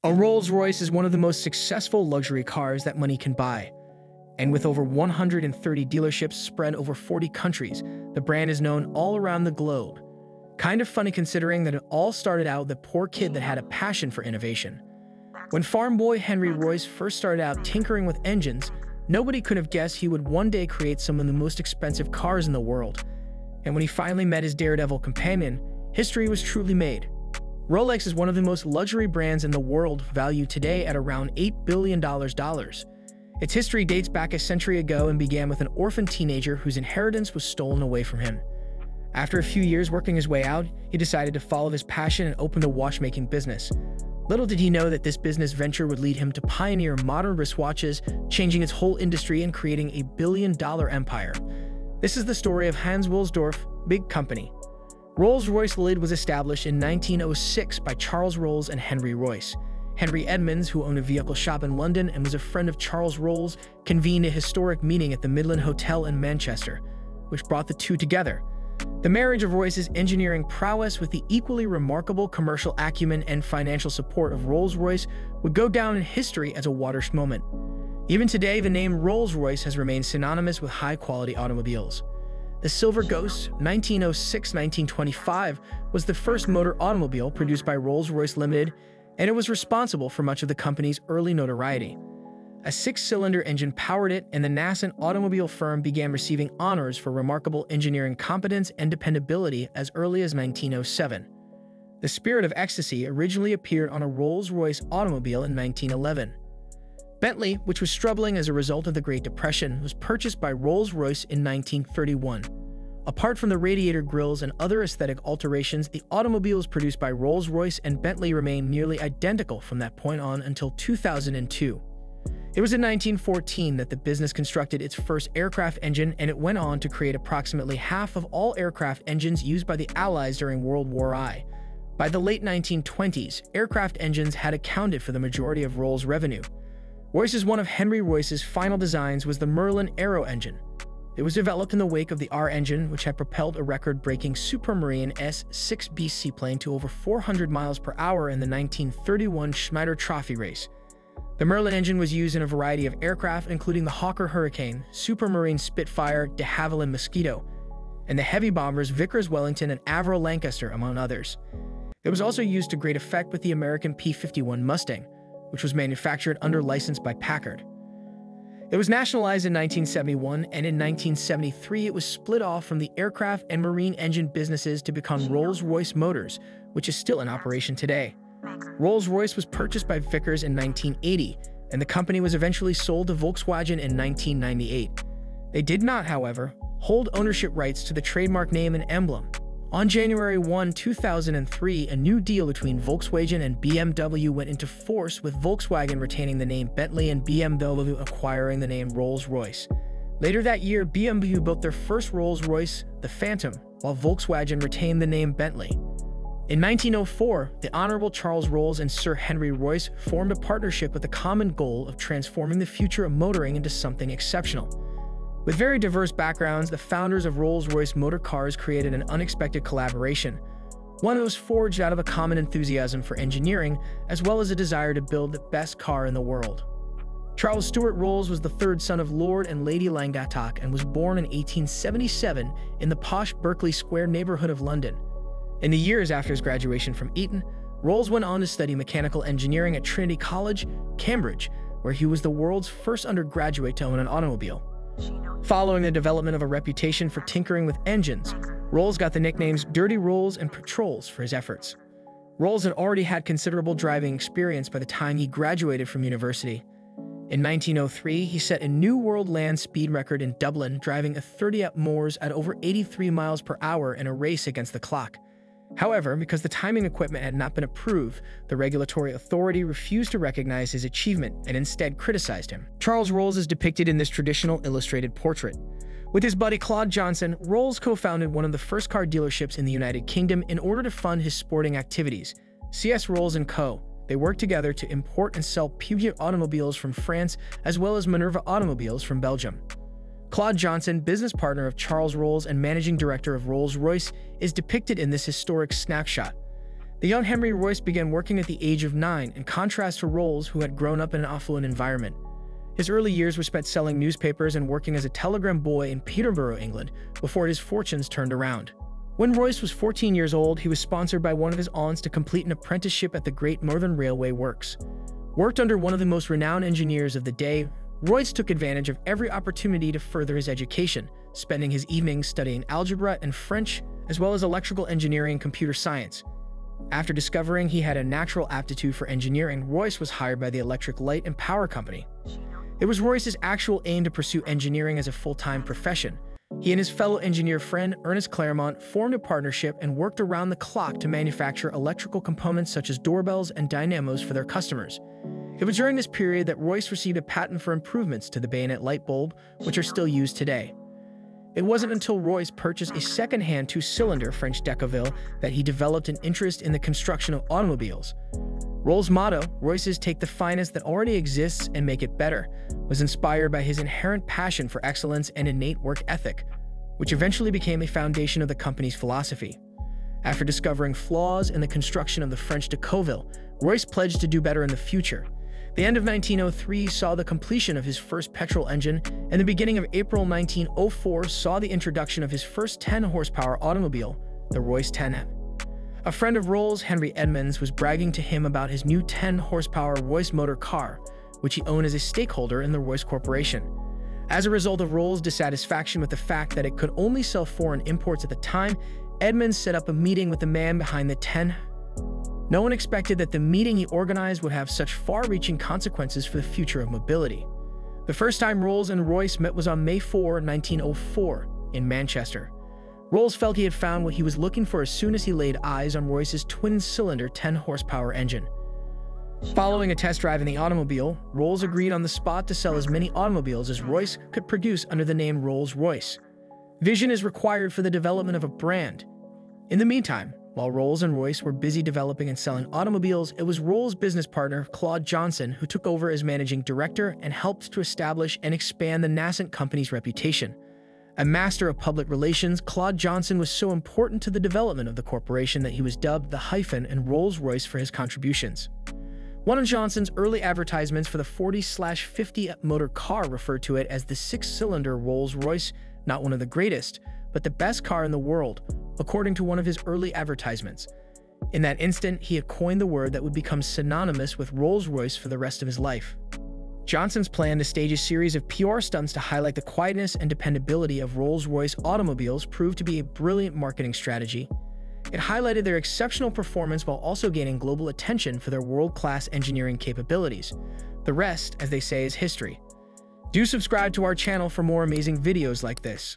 A Rolls Royce is one of the most successful luxury cars that money can buy. And with over 130 dealerships spread over 40 countries, the brand is known all around the globe. Kind of funny considering that it all started out with a poor kid that had a passion for innovation. When farm boy Henry Royce first started out tinkering with engines, nobody could have guessed he would one day create some of the most expensive cars in the world. And when he finally met his daredevil companion, history was truly made. Rolex is one of the most luxury brands in the world, valued today at around $8 billion. Its history dates back a century ago and began with an orphan teenager whose inheritance was stolen away from him. After a few years working his way out, he decided to follow his passion and opened a watchmaking business. Little did he know that this business venture would lead him to pioneer modern wristwatches, changing its whole industry and creating a billion-dollar empire. This is the story of Hans Wilsdorf, Big Company. Rolls-Royce lid was established in 1906 by Charles Rolls and Henry Royce. Henry Edmonds, who owned a vehicle shop in London and was a friend of Charles Rolls, convened a historic meeting at the Midland Hotel in Manchester, which brought the two together. The marriage of Royce's engineering prowess with the equally remarkable commercial acumen and financial support of Rolls-Royce would go down in history as a watershed moment. Even today, the name Rolls-Royce has remained synonymous with high-quality automobiles. The Silver Ghost 1906-1925 was the first motor automobile produced by Rolls-Royce Limited, and it was responsible for much of the company's early notoriety. A six-cylinder engine powered it, and the nascent automobile firm began receiving honors for remarkable engineering competence and dependability as early as 1907. The Spirit of Ecstasy originally appeared on a Rolls-Royce automobile in 1911. Bentley, which was struggling as a result of the Great Depression, was purchased by Rolls-Royce in 1931. Apart from the radiator grills and other aesthetic alterations, the automobiles produced by Rolls-Royce and Bentley remained nearly identical from that point on until 2002. It was in 1914 that the business constructed its first aircraft engine, and it went on to create approximately half of all aircraft engines used by the Allies during World War I. By the late 1920s, aircraft engines had accounted for the majority of Rolls' revenue. Royce's one of Henry Royce's final designs was the Merlin Aero engine. It was developed in the wake of the R engine, which had propelled a record-breaking Supermarine S-6B seaplane to over 400 miles per hour in the 1931 Schneider Trophy race. The Merlin engine was used in a variety of aircraft, including the Hawker Hurricane, Supermarine Spitfire, de Havilland Mosquito, and the heavy bombers Vickers Wellington and Avro Lancaster, among others. It was also used to great effect with the American P-51 Mustang, which was manufactured under license by Packard. It was nationalized in 1971, and in 1973 it was split off from the aircraft and marine engine businesses to become Rolls-Royce Motors, which is still in operation today. Rolls-Royce was purchased by Vickers in 1980, and the company was eventually sold to Volkswagen in 1998. They did not, however, hold ownership rights to the trademark name and emblem. On January 1, 2003, a new deal between Volkswagen and BMW went into force, with Volkswagen retaining the name Bentley and BMW acquiring the name Rolls-Royce. Later that year, BMW built their first Rolls-Royce, the Phantom, while Volkswagen retained the name Bentley. In 1904, the Honorable Charles Rolls and Sir Henry Royce formed a partnership with the common goal of transforming the future of motoring into something exceptional. With very diverse backgrounds, the founders of Rolls-Royce Motor Cars created an unexpected collaboration, one that was forged out of a common enthusiasm for engineering, as well as a desire to build the best car in the world. Charles Stuart Rolls was the third son of Lord and Lady Langatock and was born in 1877 in the posh Berkeley Square neighborhood of London. In the years after his graduation from Eton, Rolls went on to study mechanical engineering at Trinity College, Cambridge, where he was the world's first undergraduate to own an automobile. Following the development of a reputation for tinkering with engines, Rolls got the nicknames Dirty Rolls and Patrols for his efforts. Rolls had already had considerable driving experience by the time he graduated from university. In 1903, he set a new world land speed record in Dublin, driving a 30 at Moors at over 83 miles per hour in a race against the clock. However, because the timing equipment had not been approved, the regulatory authority refused to recognize his achievement and instead criticized him. Charles Rolls is depicted in this traditional illustrated portrait. With his buddy Claude Johnson, Rolls co-founded one of the first car dealerships in the United Kingdom in order to fund his sporting activities, C.S. Rolls & Co. They worked together to import and sell Peugeot automobiles from France, as well as Minerva automobiles from Belgium. Claude Johnson, business partner of Charles Rolls and managing director of Rolls-Royce, is depicted in this historic snapshot. The young Henry Royce began working at the age of 9, in contrast to Rolls, who had grown up in an affluent environment. His early years were spent selling newspapers and working as a telegram boy in Peterborough, England, before his fortunes turned around. When Royce was 14 years old, he was sponsored by one of his aunts to complete an apprenticeship at the Great Northern Railway Works. Worked under one of the most renowned engineers of the day, Royce took advantage of every opportunity to further his education, spending his evenings studying algebra and French, as well as electrical engineering and computer science. After discovering he had a natural aptitude for engineering, Royce was hired by the Electric Light and Power Company. It was Royce's actual aim to pursue engineering as a full-time profession. He and his fellow engineer friend, Ernest Claremont, formed a partnership and worked around the clock to manufacture electrical components such as doorbells and dynamos for their customers. It was during this period that Royce received a patent for improvements to the bayonet light bulb, which are still used today. It wasn't until Royce purchased a second-hand two-cylinder French Decaville that he developed an interest in the construction of automobiles. Rolls' motto, "Royce's take the finest that already exists and make it better," was inspired by his inherent passion for excellence and innate work ethic, which eventually became a foundation of the company's philosophy. After discovering flaws in the construction of the French Decaville, Royce pledged to do better in the future. The end of 1903 saw the completion of his first petrol engine, and the beginning of April 1904 saw the introduction of his first 10-horsepower automobile, the Royce 10. A friend of Rolls, Henry Edmonds, was bragging to him about his new 10-horsepower Royce motor car, which he owned as a stakeholder in the Royce Corporation. As a result of Rolls' dissatisfaction with the fact that it could only sell foreign imports at the time, Edmonds set up a meeting with the man behind the 10. No one expected that the meeting he organized would have such far-reaching consequences for the future of mobility. The first time Rolls and Royce met was on May 4, 1904, in Manchester. Rolls felt he had found what he was looking for as soon as he laid eyes on Royce's twin-cylinder 10-horsepower engine. Following a test drive in the automobile, Rolls agreed on the spot to sell as many automobiles as Royce could produce under the name Rolls Royce. Vision is required for the development of a brand. In the meantime, while Rolls and Royce were busy developing and selling automobiles, it was Rolls' business partner, Claude Johnson, who took over as managing director and helped to establish and expand the nascent company's reputation. A master of public relations, Claude Johnson was so important to the development of the corporation that he was dubbed the hyphen in Rolls-Royce for his contributions. One of Johnson's early advertisements for the 40/50 motor car referred to it as the 6-cylinder Rolls-Royce, not one of the greatest, but the best car in the world, according to one of his early advertisements. In that instant, he had coined the word that would become synonymous with Rolls-Royce for the rest of his life. Johnson's plan to stage a series of PR stunts to highlight the quietness and dependability of Rolls-Royce automobiles proved to be a brilliant marketing strategy. It highlighted their exceptional performance while also gaining global attention for their world-class engineering capabilities. The rest, as they say, is history. Do subscribe to our channel for more amazing videos like this.